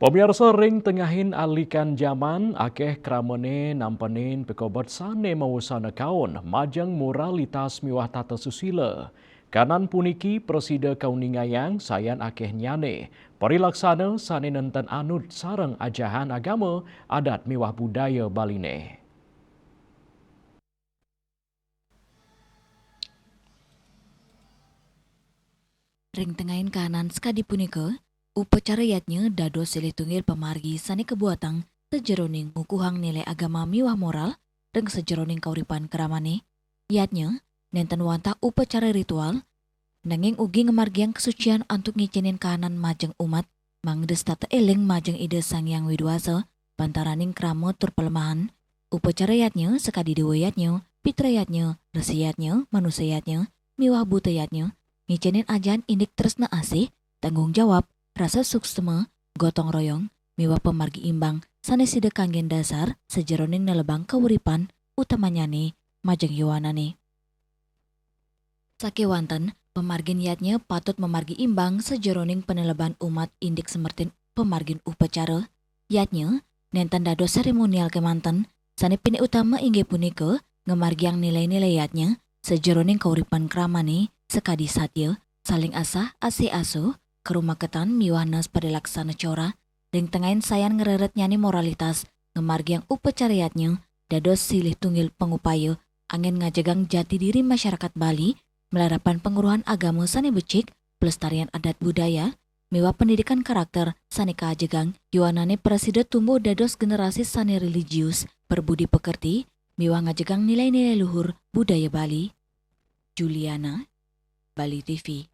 Pemirsa ring tengahin alikan zaman akeh kramene nampenin pekobat sane mawusana kaun majang moralitas miwah tata susila. Kanan puniki presida kauningayang sayan akeh nyane. Perilaksana sane nenten anut sarang ajahan agama adat miwah budaya Baline. Ring tengahin kanan sekadi punika, upacara yatnya dados silih tunggil pemargi sani kebuatang sejeroning ngukuhang nilai agama miwah moral dan sejeroning kauripan keramane. Yatnya, nenten wantah upacara ritual, nanging ugi ngemargiang kesucian untuk ngicinin kahanan majeng umat, mangdes tata eling majeng ide sang yang widwasa, pantaraning kramo tur pelemahan, upacara yatnya sekadi dewa yatnya, pitra yatnya, resi yatnya, manusia yatnya, miwah buta yatnya, ngicinin ajan indik tresna asih, tanggung jawab, rasa suksema, gotong royong, miwah pemargi imbang, sanesida kanggen dasar, sejeroning nelebang kawuripan, utamanya nih, majeng yuwanane. Sakewanten, pemargin yatnya patut memargi imbang sejeroning peneleban umat indik semertin pemargin upacara. Yatnya, nenten dados seremonial kemanten, sane pini utama inggih punika ngemargiang nilai-nilai yatnya sejeroning kauripan kramane sekadi satya, saling asah ase aso, kerumaketan miwahnas pada laksana cora, deng tengahin sayan ngereret nyani moralitas, ngemargiang upacara yatnya dados silih tunggil pengupaya angin ngajegang jati diri masyarakat Bali melarapan penguruhan agama sani becik, pelestarian adat budaya, mewah pendidikan karakter sani kajegang, yuanane presida tumbuh dados generasi sani religius, berbudi pekerti, mewah ngajegang nilai-nilai luhur budaya Bali. Juliana, Bali TV.